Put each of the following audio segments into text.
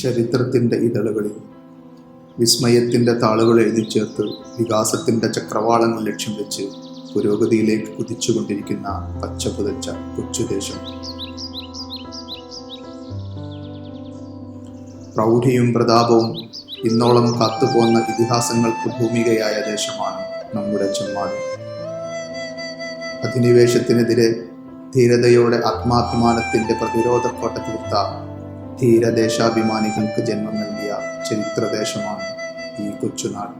ചരിത്രത്തിൻ്റെ ഇതളുകളിൽ വിസ്മയത്തിൻ്റെ താളുകൾ എഴുതിച്ചേർത്ത് വികാസത്തിൻ്റെ ചക്രവാളങ്ങൾ ലക്ഷ്യം വെച്ച് പുരോഗതിയിലേക്ക് കുതിച്ചുകൊണ്ടിരിക്കുന്ന പച്ചപുതച്ച കൊച്ചുദേശം. പ്രൗഢിയും പ്രതാപവും ഇന്നോളം കാത്തുപോന്ന ഇതിഹാസങ്ങൾക്ക് ഭൂമികയായ ദേശമാണ് നമ്മുടെ ചെമ്മാട്. അധിനിവേശത്തിനെതിരെ ധീരതയോടെ ആത്മാഭിമാനത്തിൻ്റെ പ്രതിരോധക്കോട്ട തീർത്ത ധീരദേശാഭിമാനികൾക്ക് ജന്മം നൽകിയ ചരിത്രദേശമാണ് ഈ കൊച്ചുനാട്.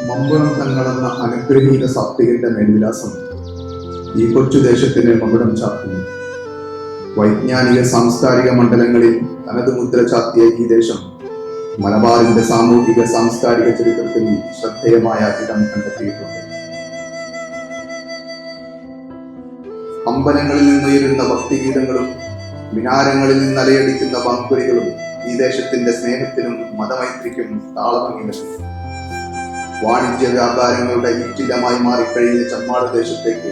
മമ്പുറം തങ്ങളെന്ന അനുഗ്രഹീത സാത്വികന്റെ മേൽവിലാസം ഈ കൊച്ചുദേശത്തിന് മകുടം ചാർത്തുന്നു. വൈജ്ഞാനിക സാംസ്കാരിക മണ്ഡലങ്ങളിൽ തനത് മുദ്ര ചാർത്തിയ ഈ ദേശം മലബാറിന്റെ സാമൂഹിക സാംസ്കാരിക ചരിത്രത്തിൽ ശ്രദ്ധേയമായ ഇടം കണ്ടെത്തിയിട്ടുണ്ട്. അമ്പലങ്ങളിൽ നിന്നുയരുന്ന ഭക്തിഗീതങ്ങളും മിനാരങ്ങളിൽ നിന്ന് അലയടിക്കുന്ന പങ്കുലികളും ഈ ദേശത്തിന്റെ സ്നേഹത്തിനും മതമൈത്രിക്കും താളമങ്ങിലെത്തി. വാണിജ്യ വ്യാപാരങ്ങളുടെ ഈറ്റിലമായി മാറിക്കഴിഞ്ഞ ചെമ്മാട് ദേശത്തേക്ക്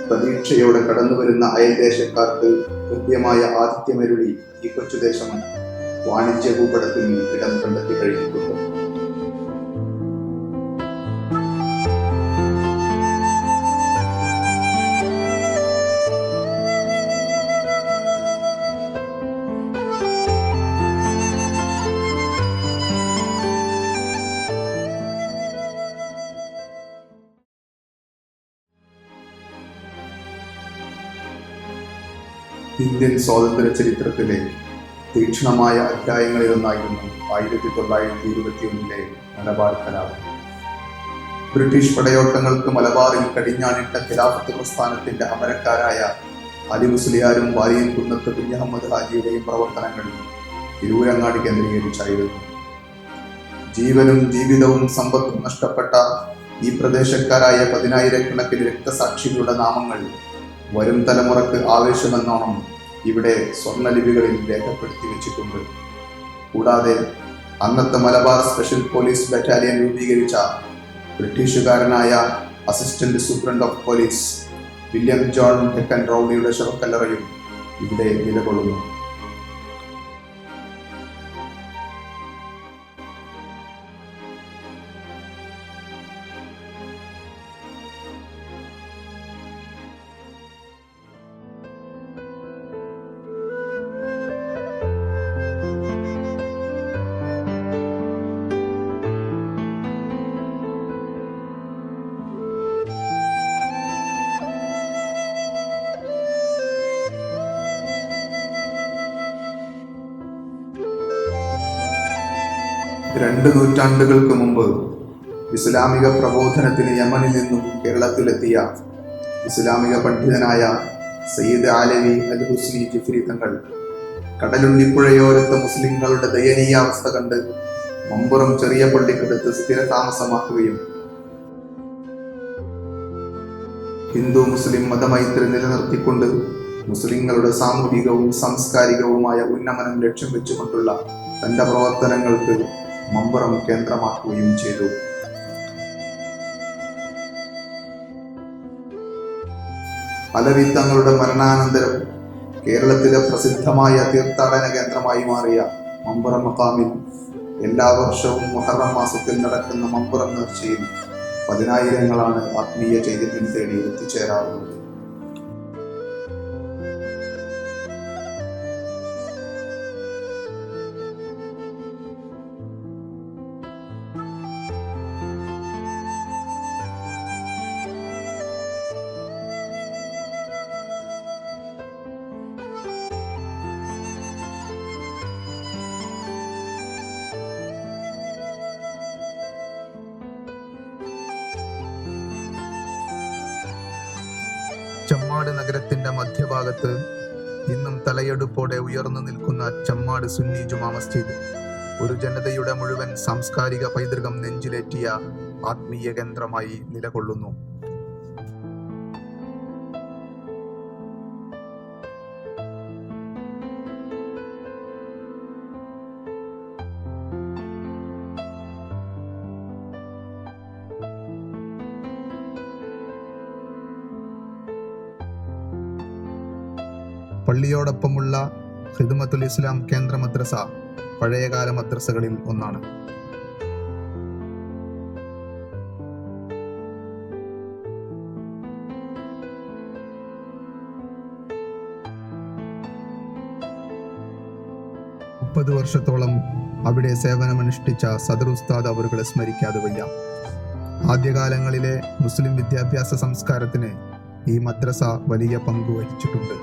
പ്രതീക്ഷയോടെ കടന്നുവരുന്ന അയൽദേശക്കാർക്ക് കൃത്യമായ ആതിഥ്യമരുളി ഈ കൊച്ചുദേശം വാണിജ്യ ഭൂപടത്തിൽ ഇടം കണ്ടെത്തി കഴിഞ്ഞിട്ടുണ്ട്. ഇന്ത്യൻ സ്വാതന്ത്ര്യ ചരിത്രത്തിലെ തീക്ഷ്ണമായ അധ്യായങ്ങളിലൊന്നായിരുന്നു 1921 മലബാർ കലാപം. ബ്രിട്ടീഷ് പടയോട്ടങ്ങൾക്ക് മലബാറിൽ കടിഞ്ഞാണിട്ട ഖിലാഫത്ത് പ്രസ്ഥാനത്തിന്റെ അമരക്കാരായ അലി മുസ്ലിയാരും വാരിയൻ കുന്നത്ത് കുഞ്ഞഹമ്മദ് ഹാജിയുടെയും പ്രവർത്തനങ്ങൾ തിരൂരങ്ങാടി കേന്ദ്രീകരിച്ചായിരുന്നു. ജീവനും ജീവിതവും സമ്പത്തും നഷ്ടപ്പെട്ട ഈ പ്രദേശക്കാരായ 10,000-കണക്കിന് രക്തസാക്ഷികളുടെ നാമങ്ങൾ വരും തലമുറക്ക് ആവേശമെന്നോണം ഇവിടെ സ്വർണ്ണലിപികളിൽ രേഖപ്പെടുത്തി വെച്ചിട്ടുണ്ട്. കൂടാതെ അന്നത്തെ മലബാർ സ്പെഷ്യൽ പോലീസ് ബറ്റാലിയൻ രൂപീകരിച്ച ബ്രിട്ടീഷുകാരനായ assistant superintendent of police William John ഡെക്കൻ റൗഡിയുടെ ശവക്കല്ലറയും ഇവിടെ നിലകൊള്ളുന്നു. രണ്ട് നൂറ്റാണ്ടുകൾക്ക് മുമ്പ് ഇസ്ലാമിക പ്രബോധനത്തിന് യമനിൽ നിന്നും കേരളത്തിലെത്തിയ ഇസ്ലാമിക പണ്ഡിതനായ സയ്യിദ് ആലവി അൽ ഹുസ്നി ജിഫ്രി തങ്ങൾ കടലുണ്ടിപ്പുഴയോരത്ത് മുസ്ലിങ്ങളുടെ ദയനീയാവസ്ഥ കണ്ട് മമ്പുറം ചെറിയ പള്ളിക്കടുത്ത് സ്ഥിരതാമസമാക്കുകയും ഹിന്ദു മുസ്ലിം മതമൈത്രി നിലനിർത്തിക്കൊണ്ട് മുസ്ലിങ്ങളുടെ സാമൂഹികവും സാംസ്കാരികവുമായ ഉന്നമനം ലക്ഷ്യം വെച്ചുകൊണ്ടുള്ള തന്റെ പ്രവർത്തനങ്ങൾക്ക് മമ്പുറം കേന്ദ്രമാക്കുകയും ചെയ്തു. അലവി തങ്ങളുടെ മരണാനന്തരം കേരളത്തിലെ പ്രസിദ്ധമായ തീർത്ഥാടന കേന്ദ്രമായി മാറിയ മമ്പുറം മഖാമിൽ എല്ലാ വർഷവും മുഹറം മാസത്തിൽ നടക്കുന്ന മമ്പുറം നേർച്ചയിൽ 10,000-ങ്ങളാണ് ആത്മീയ ചൈതന്യം തേടി എത്തിച്ചേരാറുള്ളത്. ചെമ്മാട് നഗരത്തിന്റെ മധ്യഭാഗത്ത് ഇന്നും തലയെടുപ്പോടെ ഉയർന്നു നിൽക്കുന്ന ചെമ്മാട് സുന്നി ജുമാ മസ്ജിദ് ഒരു ജനതയുടെ മുഴുവൻ സാംസ്കാരിക പൈതൃകം നെഞ്ചിലേറ്റിയ ആത്മീയ കേന്ദ്രമായി നിലകൊള്ളുന്നു. പള്ളിയോടൊപ്പമുള്ള ഖിദ്മത്തുൽ ഇസ്ലാം കേന്ദ്ര മദ്രസ പഴയകാല മദ്രസകളിൽ ഒന്നാണ്. വർഷത്തോളം അവിടെ സേവനമനുഷ്ഠിച്ച സദർ ഉസ്താദ് അവറുകളെ സ്മരിക്കാതെ വയ്യ. ആദ്യകാലങ്ങളിലെ മുസ്ലിം വിദ്യാഭ്യാസ സംസ്കാരത്തിന് ഈ മദ്രസ വലിയ പങ്ക് വഹിച്ചിട്ടുണ്ട്.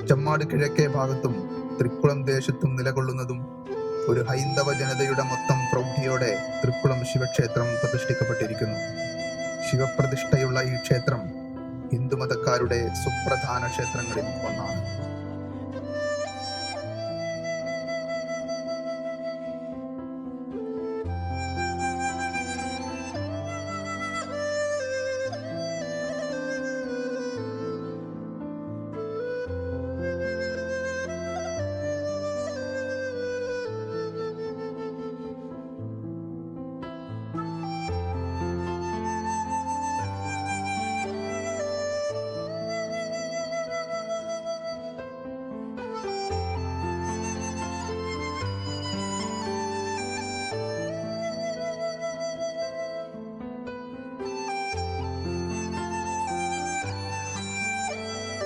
ചെമ്മാട് കിഴക്കേ ഭാഗത്തും തൃക്കുളം ദേശത്തും നിലകൊള്ളുന്നതും ഒരു ഹൈന്ദവ ജനതയുടെ മൊത്തം പ്രൗഢിയോടെ തൃക്കുളം ശിവക്ഷേത്രം പ്രതിഷ്ഠിക്കപ്പെട്ടിരിക്കുന്നു. ശിവപ്രതിഷ്ഠയുള്ള ഈ ക്ഷേത്രം ഹിന്ദുമതക്കാരുടെ സുപ്രധാന ക്ഷേത്രങ്ങളിൽ ഒന്നാണ്.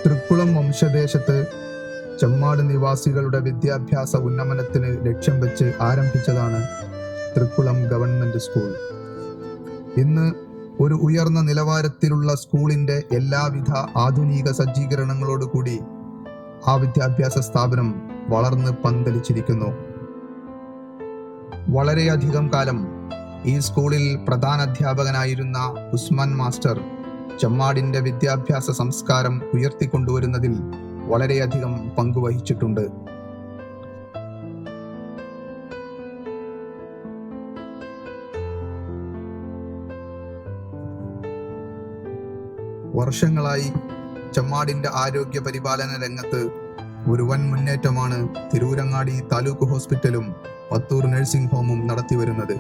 തൃക്കുളം വംശദേശത്ത് ചെമ്മാട് നിവാസികളുടെ വിദ്യാഭ്യാസ ഉന്നമനത്തിന് ലക്ഷ്യം വെച്ച് ആരംഭിച്ചതാണ് തൃക്കുളം ഗവൺമെന്റ് സ്കൂൾ. ഇന്ന് ഒരു ഉയർന്ന നിലവാരത്തിലുള്ള സ്കൂളിന്റെ എല്ലാവിധ ആധുനിക സജ്ജീകരണങ്ങളോടുകൂടി ആ വിദ്യാഭ്യാസ സ്ഥാപനം വളർന്ന് പന്തലിച്ചിരിക്കുന്നു. വളരെയധികം കാലം ഈ സ്കൂളിൽ പ്രധാനാധ്യാപകനായിരുന്ന ഉസ്മാൻ മാസ്റ്റർ ചെമ്മാടിന്റെ വിദ്യാഭ്യാസ സംസ്കാരം ഉയർത്തിക്കൊണ്ടുവരുന്നതിൽ വളരെയധികം പങ്കുവഹിച്ചിട്ടുണ്ട്. വർഷങ്ങളായി ചെമ്മാടിന്റെ ആരോഗ്യ പരിപാലന രംഗത്ത് ഒരു വൻ മുന്നേറ്റമാണ് തിരൂരങ്ങാടി താലൂക്ക് ഹോസ്പിറ്റലും പത്തൂർ നഴ്സിംഗ് ഹോമും നടത്തിവരുന്നത്.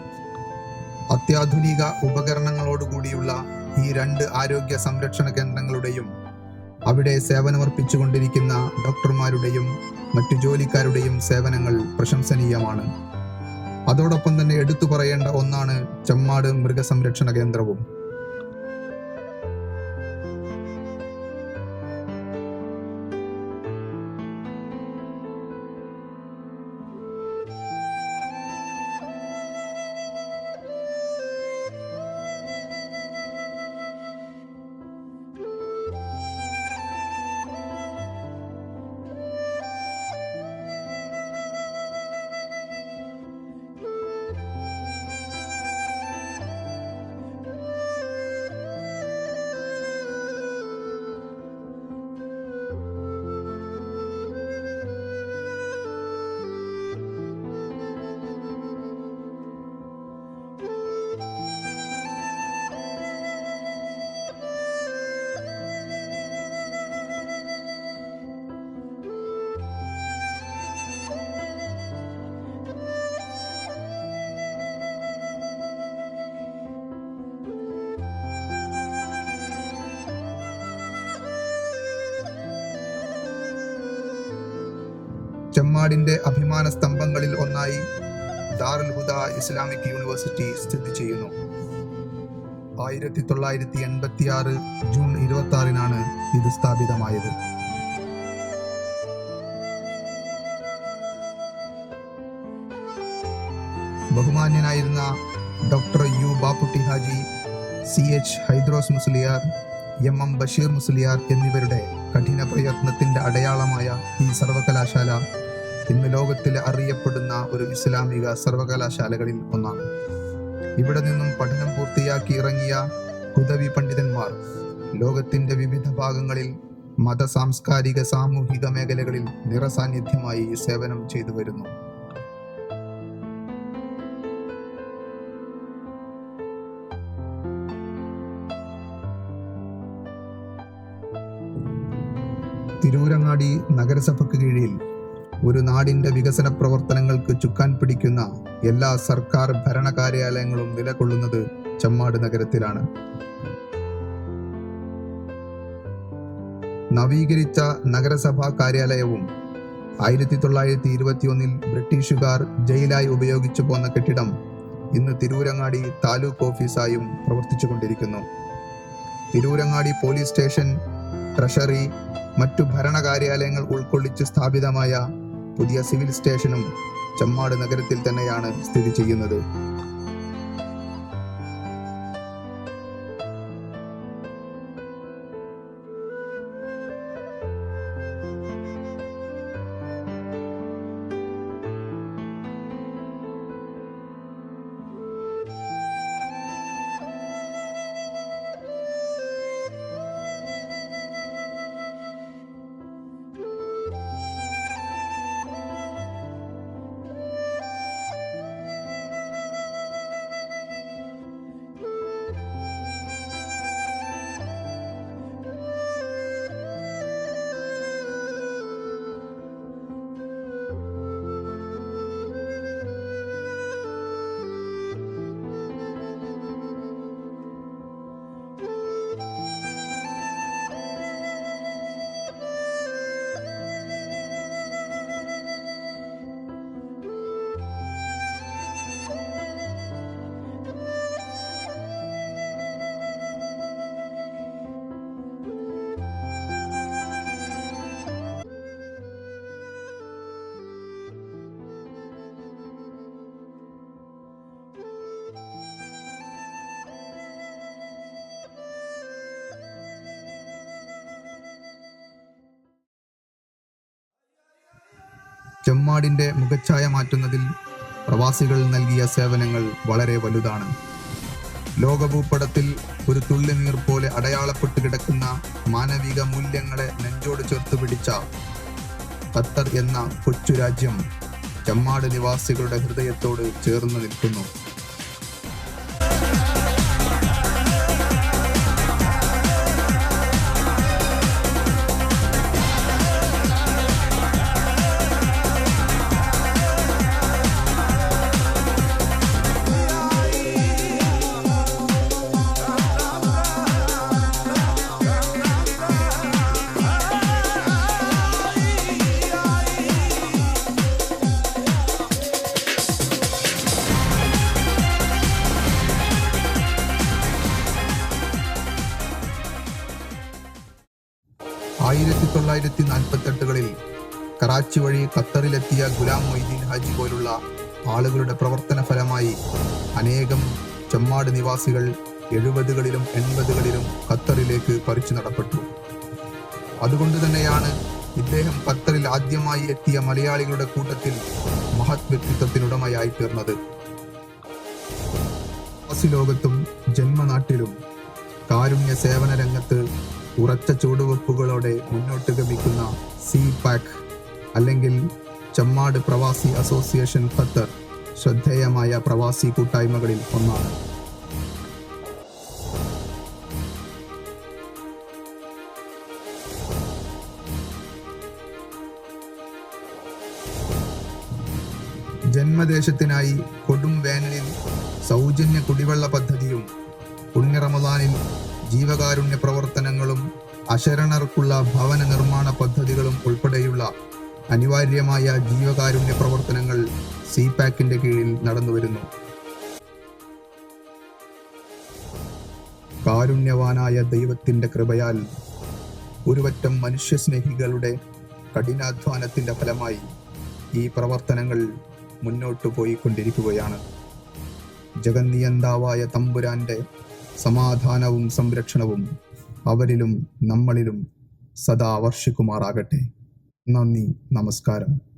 അത്യാധുനിക ഉപകരണങ്ങളോടുകൂടിയുള്ള ഈ 2 ആരോഗ്യ സംരക്ഷണ കേന്ദ്രങ്ങളുടെയും അവിടെ സേവനമർപ്പിച്ചുകൊണ്ടിരിക്കുന്ന ഡോക്ടർമാരുടെയും മറ്റു ജോലിക്കാരുടെയും സേവനങ്ങൾ പ്രശംസനീയമാണ്. അതോടൊപ്പം തന്നെ എടുത്തു പറയേണ്ട ഒന്നാണ് ചെമ്മാട് മൃഗസംരക്ഷണ കേന്ദ്രവും. ചെമ്മാടിന്റെ അഭിമാന സ്തംഭങ്ങളിൽ ഒന്നായി ദാറുൽ ഹുദ ഇസ്ലാമിക് യൂണിവേഴ്സിറ്റി സ്ഥിതി ചെയ്യുന്നു. 1986 ജൂൺ 26-നാണ് ഇത് സ്ഥാപിതമായത്. ബഹുമാന്യനായിരുന്ന doctor U Bapputty Haji, CH Hydros Musliyar, M Basheer Musliyar എന്നിവരുടെ കഠിന പ്രയത്നത്തിന്റെ അടയാളമായ ഈ സർവകലാശാല ഇന്ന് ലോകത്തിലെ അറിയപ്പെടുന്ന ഒരു ഇസ്ലാമിക സർവകലാശാലകളിൽ ഒന്നാണ്. ഇവിടെ നിന്നും പഠനം പൂർത്തിയാക്കി ഇറങ്ങിയ ഹുദവി പണ്ഡിതന്മാർ ലോകത്തിന്റെ വിവിധ ഭാഗങ്ങളിൽ മത, സാംസ്കാരിക, സാമൂഹിക മേഖലകളിൽ നിറസാന്നിധ്യമായി സേവനം ചെയ്തു വരുന്നു. തിരൂരങ്ങാടി നഗരസഭയ്ക്ക് കീഴിൽ ഒരു നാടിന്റെ വികസന പ്രവർത്തനങ്ങൾക്ക് ചുക്കാൻ പിടിക്കുന്ന എല്ലാ സർക്കാർ ഭരണ കാര്യാലയങ്ങളും നിലകൊള്ളുന്നത് ചെമ്മാട് നഗരത്തിലാണ്. നവീകരിച്ച നഗരസഭാ കാര്യാലയവും 1921 ബ്രിട്ടീഷുകാർ ജയിലായി ഉപയോഗിച്ചു പോന്ന കെട്ടിടം ഇന്ന് തിരൂരങ്ങാടി താലൂക്ക് ഓഫീസായും പ്രവർത്തിച്ചുകൊണ്ടിരിക്കുന്നു. തിരൂരങ്ങാടി പോലീസ് സ്റ്റേഷൻ, ട്രഷറി, മറ്റു ഭരണകാര്യാലയങ്ങൾ ഉൾക്കൊള്ളിച്ച് സ്ഥാപിതമായ പുതിയ സിവിൽ സ്റ്റേഷനും ചെമ്മാട് നഗരത്തിൽ തന്നെയാണ് സ്ഥിതി ചെയ്യുന്നത്. ചെമ്മാടിന്റെ മുഖച്ഛായ മാറ്റുന്നതിൽ പ്രവാസികൾ നൽകിയ സേവനങ്ങൾ വളരെ വലുതാണ്. ലോകഭൂപടത്തിൽ ഒരു തുള്ളിനീർ പോലെ അടയാളപ്പെട്ടു കിടക്കുന്ന മാനവിക മൂല്യങ്ങളെ നെഞ്ചോട് ചേർത്ത് പിടിച്ച ഖത്തർ എന്ന കൊച്ചു രാജ്യം ചെമ്മാട് നിവാസികളുടെ ഹൃദയത്തോട് ചേർന്ന് നിൽക്കുന്നു. കളിൽ കറാച്ചി വഴി ഖത്തറിലെത്തിയ ഗുലാം മൊയ്തീൻ ഹാജി പോലുള്ള ആളുകളുടെ പ്രവർത്തന ഫലമായി അനേകം ചെമ്മാട് നിവാസികൾ 70കളിലും 80കളിലും ഖത്തറിലേക്ക് പറിച്ചു നടപ്പെട്ടു. അതുകൊണ്ട് തന്നെയാണ് ഇദ്ദേഹം ഖത്തറിൽ ആദ്യമായി എത്തിയ മലയാളികളുടെ കൂട്ടത്തിൽ മഹത് വ്യക്തിത്വത്തിനുടമയായി തീർന്നത്. ലോകത്തും ജന്മനാട്ടിലും കാരുണ്യ സേവന രംഗത്ത് ഉറച്ച ചുവടുവെപ്പുകളോടെ മുന്നോട്ട് ഗമിക്കുന്ന സിപാക് അല്ലെങ്കിൽ ചെമ്മാട് പ്രവാസി അസോസിയേഷൻ ഖത്തർ ശ്രദ്ധേയമായ പ്രവാസി കൂട്ടായ്മകളിൽ ഒന്നാണ്. ജന്മദേശത്തിനായി കൊടും വേനലിൽ സൗജന്യ കുടിവെള്ള പദ്ധതിയും പുണ്യ റമദാനിൽ ജീവകാരുണ്യ പ്രവർത്തനങ്ങളും അശരണർക്കുള്ള ഭവന നിർമ്മാണ പദ്ധതികളും ഉൾപ്പെടെയുള്ള അനിവാര്യമായ ജീവകാരുണ്യ പ്രവർത്തനങ്ങൾ സിപാക്കിന്റെ കീഴിൽ നടന്നുവരുന്നു. കാരുണ്യവാനായ ദൈവത്തിന്റെ കൃപയാൽ ഒരുവറ്റം മനുഷ്യസ്നേഹികളുടെ കഠിനാധ്വാനത്തിന്റെ ഫലമായി ഈ പ്രവർത്തനങ്ങൾ മുന്നോട്ടു പോയിക്കൊണ്ടിരിക്കുകയാണ്. ജഗന്നിയന്താവായ തമ്പുരാന്റെ സമാധാനവും സംരക്ഷണവും അവരിലും നമ്മളിലും സദാ വർഷിക്കുമാറാകട്ടെ. നന്ദി, നമസ്കാരം.